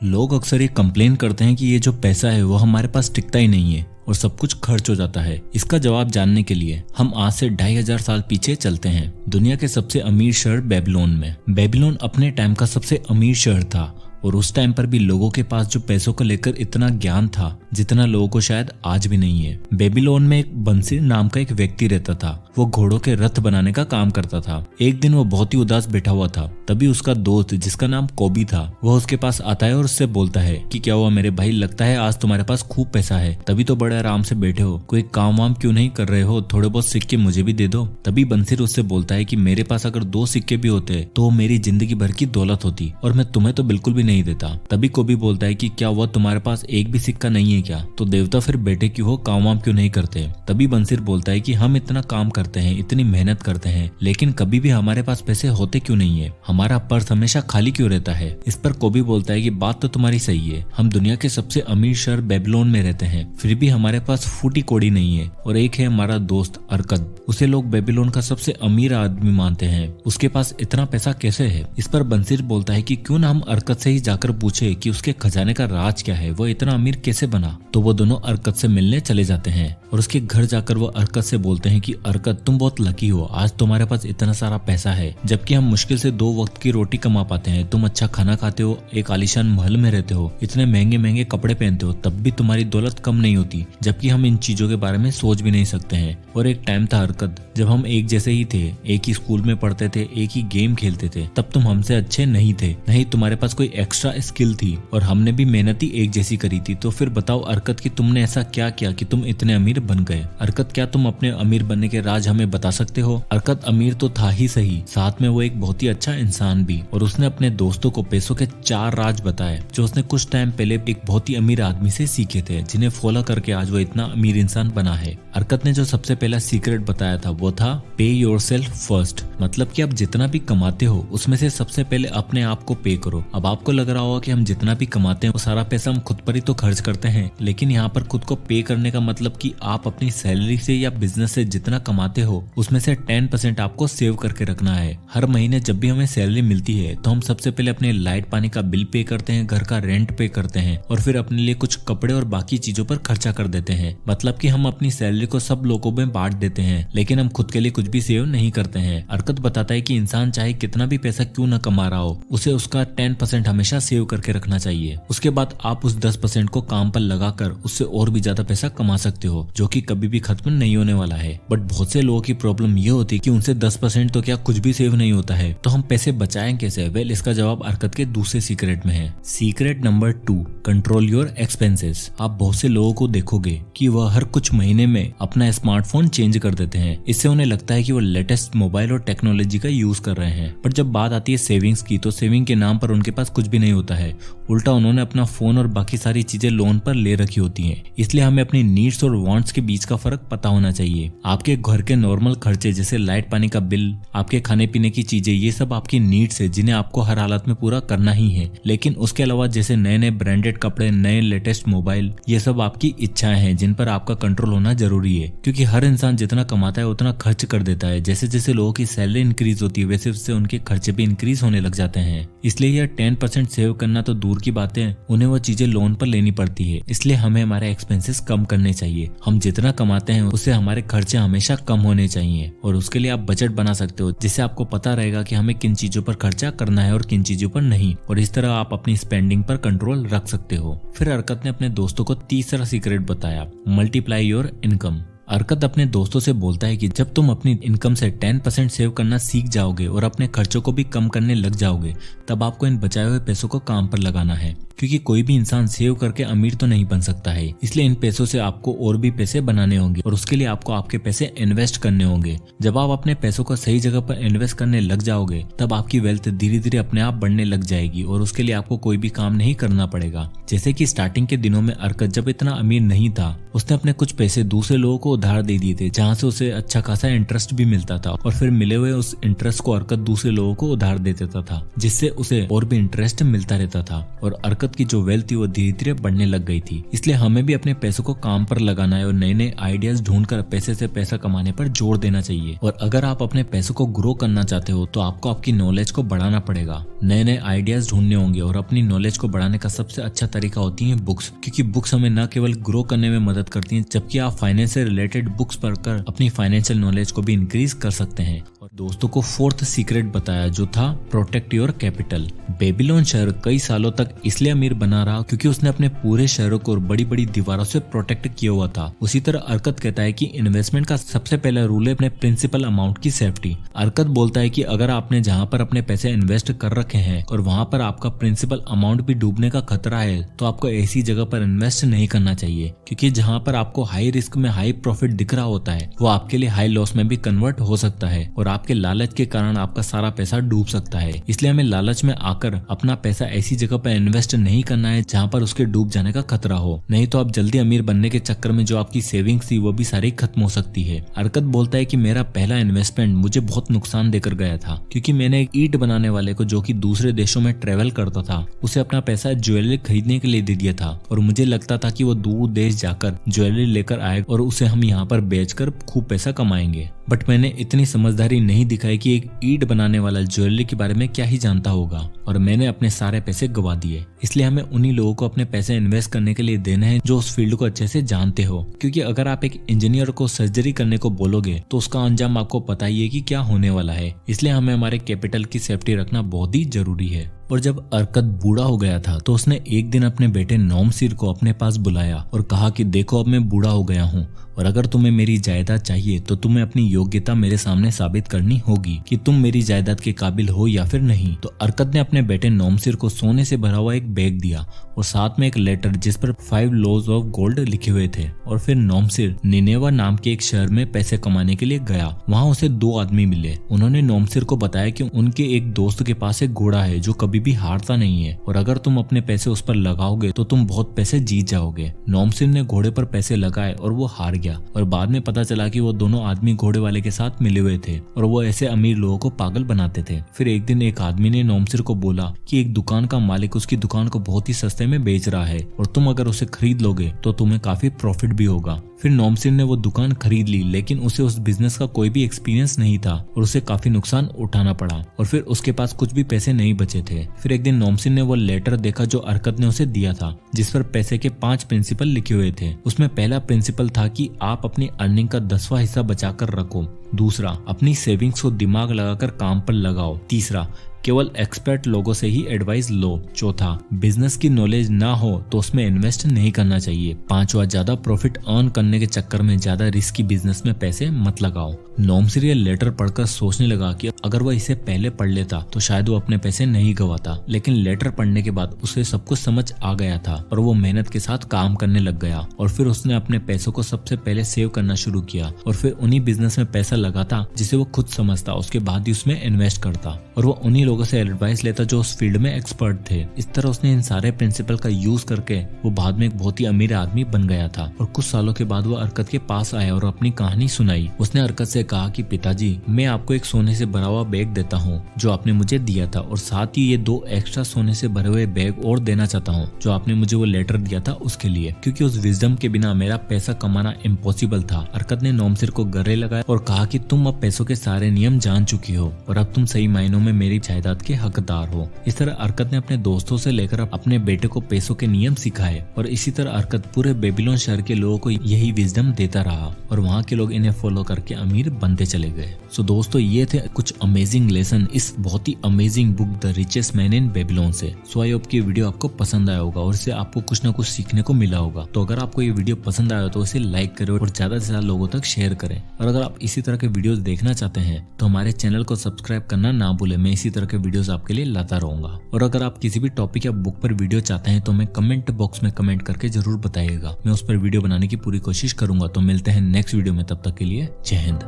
लोग अक्सर ये कंप्लेन करते हैं कि ये जो पैसा है वो हमारे पास टिकता ही नहीं है और सब कुछ खर्च हो जाता है। इसका जवाब जानने के लिए हम आज से 2500 साल पीछे चलते हैं, दुनिया के सबसे अमीर शहर बेबीलोन में। बेबीलोन अपने टाइम का सबसे अमीर शहर था और उस टाइम पर भी लोगों के पास जो पैसों को लेकर इतना ज्ञान था जितना लोगों को शायद आज भी नहीं है। बेबीलोन में एक बंसीर नाम का एक व्यक्ति रहता था। वो घोड़ों के रथ बनाने का काम करता था। एक दिन वो बहुत ही उदास बैठा हुआ था, तभी उसका दोस्त जिसका नाम कोबी था वह उसके पास आता है और उससे बोलता है कि क्या हुआ मेरे भाई, लगता है आज तुम्हारे पास खूब पैसा है, तभी तो बड़े आराम से बैठे हो, कोई काम वाम क्यों नहीं कर रहे हो, थोड़े बहुत सिक्के मुझे भी दे दो। तभी बंसीर उससे बोलता है कि मेरे पास अगर 2 सिक्के भी होते तो मेरी जिंदगी भर की दौलत होती और मैं तुम्हें तो बिल्कुल भी नहीं देता। तभी कोबी बोलता है कि क्या हुआ तुम्हारे पास एक भी सिक्का नहीं है क्या, तो देवता फिर बेटे क्यों हो, काम वाम क्यों नहीं करते। तभी बंसीर बोलता है कि हम इतना काम करते हैं, इतनी मेहनत करते हैं, लेकिन कभी भी हमारे पास पैसे होते क्यों नहीं है, हमारा पर्स हमेशा खाली क्यों रहता है। इस पर कोबी बोलता है कि बात तो तुम्हारी सही है, हम दुनिया के सबसे अमीर शहर बेबीलोन में रहते हैं, फिर भी हमारे पास फूटी कोड़ी नहीं है। और एक है हमारा दोस्त अरकद, उसे लोग बेबीलोन का सबसे अमीर आदमी मानते हैं, उसके पास इतना पैसा कैसे है। इस पर बंसीर बोलता है कि क्यों ना हम अरकद से ही जाकर पूछे कि उसके खजाने का राज क्या है, वो इतना अमीर कैसे बना। तो वो दोनों अरकद से मिलने चले जाते हैं और उसके घर जाकर वो अरकद से बोलते हैं कि अरकद तुम बहुत लकी हो, आज तुम्हारे पास इतना सारा पैसा है, जबकि हम मुश्किल से 2 वक्त की रोटी कमा पाते हैं। तुम अच्छा खाना खाते हो, एक आलीशान महल में रहते हो, इतने महंगे महंगे कपड़े पहनते हो, तब भी तुम्हारी दौलत कम नहीं होती, जबकि हम इन चीजों के बारे में सोच भी नहीं सकते हैं। और एक टाइम था अरकद जब हम एक जैसे ही थे, एक ही स्कूल में पढ़ते थे, एक ही गेम खेलते थे, तब तुम हमसे अच्छे नहीं थे, नहीं तुम्हारे पास कोई एक्स्ट्रा स्किल थी और हमने भी मेहनत ही एक जैसी करी थी। तो फिर बताओ अरकद कि तुमने ऐसा क्या किया कि तुम इतने अमीर बन गए। अरकद क्या तुम अपने अमीर बनने के राज हमें बता सकते हो। अरकद अमीर तो था ही सही, साथ में वो एक बहुत ही अच्छा इंसान भी, और उसने अपने दोस्तों को पैसों के 4 राज बताए जो उसने कुछ टाइम पहले एक बहुत ही अमीर आदमी से सीखे थे, जिन्हें फॉलो करके आज वो इतना अमीर इंसान बना है। अरकद ने जो सबसे पहला सीक्रेट बताया था वो था पे योरसेल्फ फर्स्ट, मतलब कि आप जितना भी कमाते हो उसमें से सबसे पहले अपने आप को पे करो। अब आपको लग रहा होगा कि हम जितना भी कमाते हैं वो सारा पैसा हम खुद पर ही तो खर्च करते हैं, लेकिन यहाँ पर खुद को पे करने का मतलब कि आप अपनी सैलरी से या बिजनेस से जितना कमाते हो उसमें से 10% आपको सेव करके रखना है। हर महीने जब भी हमें सैलरी मिलती है तो हम सबसे पहले अपने लाइट पानी का बिल पे करते हैं, घर का रेंट पे करते हैं और फिर अपने लिए कुछ कपड़े और बाकी चीजों पर खर्चा कर देते हैं। मतलब कि हम अपनी सैलरी को सब लोगों में बांट देते हैं, लेकिन हम खुद के लिए कुछ भी सेव नहीं करते हैं। अरकद बताता है कि इंसान चाहे कितना भी पैसा क्यों न कमा रहा हो, उसे उसका 10% हमेशा सेव करके रखना चाहिए। उसके बाद आप उस 10% को काम पर लगाकर उससे और भी ज्यादा पैसा कमा सकते हो, जो कि कभी भी खत्म नहीं होने वाला है। बट बहुत से लोगों की प्रॉब्लम ये होती है कि उनसे 10% तो क्या कुछ भी सेव नहीं होता है, तो हम पैसे बचाएं कैसे। वेल, इसका जवाब अरकद के दूसरे सीक्रेट में है। Secret number 2, control your expenses. आप बहुत से लोगों को देखोगे कि वह हर कुछ महीने में अपना स्मार्टफोन चेंज कर देते हैं। इससे उन्हें लगता है कि वो लेटेस्ट मोबाइल और टेक्नोलॉजी का यूज कर रहे हैं, पर जब बात आती है सेविंग्स की तो सेविंग के नाम पर उनके पास कुछ भी नहीं होता है। उल्टा उन्होंने अपना फोन और बाकी सारी चीजें लोन पर ले रखी होती हैं। इसलिए हमें अपनी नीड्स और वांट्स के बीच का फर्क पता होना चाहिए। आपके घर के नॉर्मल खर्चे जैसे लाइट पानी का बिल, आपके खाने पीने की चीजें, ये सब आपकी नीड्स है जिन्हें आपको हर हालत में पूरा करना ही है। लेकिन उसके अलावा जैसे नए नए ब्रांडेड कपड़े, नए लेटेस्ट मोबाइल, ये सब आपकी इच्छाएं हैं जिन पर आपका कंट्रोल होना जरूरी है, क्योंकि हर इंसान जितना कमाता है उतना खर्च कर देता है। जैसे जैसे लोगों की सैलरी इंक्रीज होती है वैसे वैसे उनके खर्चे भी इंक्रीज होने लग जाते हैं। इसलिए यह 10% सेव करना तो दूर की बात है, उन्हें वो चीजें लोन पर लेनी पड़ती है। इसलिए हमें हमारे एक्सपेंसेस कम करने चाहिए। हम जितना कमाते हैं उससे हमारे खर्चे हमेशा कम होने चाहिए, और उसके लिए आप बजट बना सकते हो जिससे आपको पता रहेगा कि हमें किन चीजों पर खर्चा करना है और किन चीजों पर नहीं, और इस तरह आप अपनी स्पेंडिंग पर कंट्रोल रख सकते हो। फिर अरकत ने अपने दोस्तों को तीसरा सीक्रेट बताया, मल्टीप्लाई योर इनकम। अरकत अपने दोस्तों से बोलता है कि जब तुम अपनी इनकम से 10% सेव करना सीख जाओगे और अपने खर्चों को भी कम करने लग जाओगे, तब आपको इन बचाए हुए पैसों को काम पर लगाना है, क्योंकि कोई भी इंसान सेव करके अमीर तो नहीं बन सकता है। इसलिए इन पैसों से आपको और भी पैसे बनाने होंगे और उसके लिए आपको आपके पैसे इन्वेस्ट करने होंगे। जब आप अपने पैसों को सही जगह पर इन्वेस्ट करने लग जाओगे तब आपकी वेल्थ धीरे धीरे अपने आप बढ़ने लग जाएगी और उसके लिए आपको कोई भी काम नहीं करना पड़ेगा। जैसे कि स्टार्टिंग के दिनों में अरकत जब इतना अमीर नहीं था, उसने अपने कुछ पैसे दूसरे लोगों को उधार दे दिए थे, जहाँ से उसे अच्छा खासा इंटरेस्ट भी मिलता था, और फिर मिले हुए उस इंटरेस्ट को अरकत दूसरे लोगों को उधार दे देता था, जिससे उसे और भी इंटरेस्ट मिलता रहता था। और अरकत अरकत की जो वेल्थ थी वो धीरे धीरे बढ़ने लग गई थी। इसलिए हमें भी अपने पैसों को काम पर लगाना है और नए नए आइडियाज ढूंढकर पैसे से पैसा कमाने पर जोर देना चाहिए। और अगर आप अपने पैसों को ग्रो करना चाहते हो तो आपको आपकी नॉलेज को बढ़ाना पड़ेगा, नए नए आइडियाज ढूंढने होंगे। और अपनी नॉलेज को बढ़ाने का सबसे अच्छा तरीका होती है बुक्स, क्योंकि बुक्स हमें न केवल ग्रो करने में मदद करती हैं, जबकि आप फाइनेंस से रिलेटेड बुक्स पढ़कर अपनी फाइनेंशियल नॉलेज को भी इंक्रीज कर सकते हैं। और दोस्तों को फोर्थ सीक्रेट बताया जो था प्रोटेक्ट योर कैपिटल। बेबीलोन शहर कई सालों तक इसलिए अमीर बना रहा क्योंकि उसने अपने पूरे शहरों को बड़ी बड़ी दीवारों से प्रोटेक्ट किया हुआ था। उसी तरह अरकत कहता है कि इन्वेस्टमेंट का सबसे पहला रूल है अपने प्रिंसिपल अमाउंट की सेफ्टी। अरकत बोलता है कि अगर आपने जहां पर अपने पैसे इन्वेस्ट कर रखे हैं और वहां पर आपका प्रिंसिपल अमाउंट भी डूबने का खतरा है तो आपको ऐसी जगह पर इन्वेस्ट नहीं करना चाहिए, क्योंकि जहां पर आपको हाई रिस्क में हाई प्रॉफिट दिख रहा होता है वो आपके लिए हाई लॉस में भी कन्वर्ट हो सकता है और आपके लालच के कारण आपका सारा पैसा डूब सकता है। इसलिए हमें लालच में आकर अपना पैसा ऐसी जगह पर इन्वेस्ट नहीं करना है जहां पर उसके डूब जाने का खतरा हो, नहीं तो आप जल्दी अमीर बनने के चक्कर में जो आपकी सेविंग्स थी वो भी सारी खत्म हो सकती है। अरकत बोलता है कि मेरा पहला इन्वेस्टमेंट मुझे बहुत नुकसान देकर गया था, क्योंकि मैंने एक ईंट बनाने वाले को जो कि दूसरे देशों में ट्रेवल करता था उसे अपना पैसा ज्वेलरी खरीदने के लिए दे दिया था और मुझे लगता था कि वो दूर देश जाकर ज्वेलरी लेकर आएगा और उसे हम यहाँ पर बेचकर खूब पैसा कमाएंगे। बट मैंने इतनी समझदारी नहीं दिखाई कि एक ईंट बनाने वाला ज्वेलरी के बारे में क्या ही जानता होगा और मैंने अपने सारे पैसे गवा दिए। इसलिए हमें उन्हीं लोगों को अपने पैसे इन्वेस्ट करने के लिए देने हैं जो उस फील्ड को अच्छे से जानते हो, क्योंकि अगर आप एक इंजीनियर को सर्जरी करने को बोलोगे तो उसका अंजाम आपको पता ही है कि क्या होने वाला है। इसलिए हमें हमारे कैपिटल की सेफ्टी रखना बहुत ही जरूरी है। और जब अरकत बूढ़ा हो गया था तो उसने एक दिन अपने बेटे नोमसिर को अपने पास बुलाया और कहा कि देखो अब मैं बूढ़ा हो गया हूँ और अगर तुम्हें मेरी जायदाद चाहिए तो तुम्हें अपनी योग्यता मेरे सामने साबित करनी होगी कि तुम मेरी जायदाद के काबिल हो या फिर नहीं। तो अरकत ने अपने बेटे नोमसिर को सोने से भरा हुआ एक बैग दिया और साथ में एक लेटर जिस पर 5 लॉज ऑफ गोल्ड लिखे हुए थे। और फिर नोमसिर निनेवा नाम के एक शहर में पैसे कमाने के लिए गया। वहाँ उसे 2 आदमी मिले। उन्होंने नोमसिर को बताया कि उनके एक दोस्त के पास एक घोड़ा है जो कभी भी हारता नहीं है और अगर तुम अपने पैसे उस पर लगाओगे तो तुम बहुत पैसे जीत जाओगे। नोमसिर ने घोड़े पर पैसे लगाए और वो हार गया और बाद में पता चला कि वो दोनों आदमी घोड़े वाले के साथ मिले हुए थे और वो ऐसे अमीर लोगों को पागल बनाते थे। फिर एक दिन एक आदमी ने नोमसिर को बोला कि एक दुकान का मालिक उसकी दुकान को बहुत ही सस्ते में बेच रहा है और तुम अगर उसे खरीद लोगे तो तुम्हें काफी प्रॉफिट भी होगा। फिर नोमसिर ने वो दुकान खरीद ली, लेकिन उसे उस बिजनेस का कोई भी एक्सपीरियंस नहीं था और उसे काफी नुकसान उठाना पड़ा और फिर उसके पास कुछ भी पैसे नहीं बचे थे। फिर एक दिन नोमसिर ने वो लेटर देखा जो अरकत ने उसे दिया था, जिस पर पैसे के 5 प्रिंसिपल लिखे हुए थे। उसमें पहला प्रिंसिपल था कि आप अपनी अर्निंग का 10वां हिस्सा बचाकर रखो। दूसरा, अपनी सेविंग्स को दिमाग लगाकर काम पर लगाओ। तीसरा, केवल एक्सपर्ट लोगों से ही एडवाइस लो। चौथा, बिजनेस की नॉलेज ना हो तो उसमें इन्वेस्ट नहीं करना चाहिए। पांचवा, ज्यादा प्रॉफिट अर्न करने के चक्कर में ज्यादा रिस्की बिजनेस में पैसे मत लगाओ। नोमसिर ये लेटर पढ़कर सोचने लगा कि अगर वह इसे पहले पढ़ लेता तो शायद वो अपने पैसे नहीं गवाता, लेकिन लेटर पढ़ने के बाद उसे सब कुछ समझ आ गया था और वो मेहनत के साथ काम करने लग गया और फिर उसने अपने पैसों को सबसे पहले सेव करना शुरू किया और फिर उन्हीं बिजनेस में पैसा लगाता जिसे वो खुद समझता, उसके बाद ही उसमें इन्वेस्ट करता और वो उन्हीं लोगों से एडवाइस लेता जो उस फील्ड में एक्सपर्ट थे। इस तरह उसने इन सारे प्रिंसिपल का यूज करके वो बाद में एक बहुत ही अमीर आदमी बन गया था। और कुछ सालों के बाद वो अरकत के पास आया और अपनी कहानी सुनाई। उसने अरकत से कहा कि पिताजी, मैं आपको एक सोने से भरा हुआ बैग देता हूँ जो आपने मुझे दिया था और साथ ही ये 2 एक्स्ट्रा सोने से भरे हुए बैग और देना चाहता हूँ जो आपने मुझे वो लेटर दिया था उसके लिए, क्योंकि उस विजडम के बिना मेरा पैसा कमाना इम्पॉसिबल था। अरकत ने नोमसिर को गले लगाया और कहा कि तुम अब पैसों के सारे नियम जान चुकी हो और अब तुम सही मायनों में मेरी जायदाद के हकदार हो। इस तरह अरकत ने अपने दोस्तों से लेकर अपने बेटे को पैसों के नियम सिखाए और इसी तरह अरकत पूरे बेबीलोन शहर के लोगों को यही विजडम देता रहा और वहाँ के लोग इन्हें फॉलो करके अमीर बनते चले गए। सो दोस्तों, ये थे कुछ अमेजिंग लेसन इस बहुत ही amazing book the richest man in Babylon से। सो आई होप कि वीडियो आपको पसंद आया होगा और इससे आपको कुछ ना कुछ सीखने को मिला होगा। तो अगर आपको ये वीडियो पसंद आया तो इसे लाइक करें और ज्यादा से ज्यादा लोगों तक शेयर करें। और अगर आप इसी तरह के वीडियोस देखना चाहते हैं तो हमारे चैनल को सब्सक्राइब करना ना भूलें। मैं इसी तरह के वीडियोस आपके लिए लाता रहूंगा। और अगर आप किसी भी टॉपिक या बुक पर वीडियो चाहते हैं तो हमें कमेंट बॉक्स में कमेंट करके जरूर बताइएगा। मैं उस पर वीडियो बनाने की पूरी कोशिश करूंगा। तो मिलते हैं नेक्स्ट वीडियो में, तब तक के लिए जय हिंद।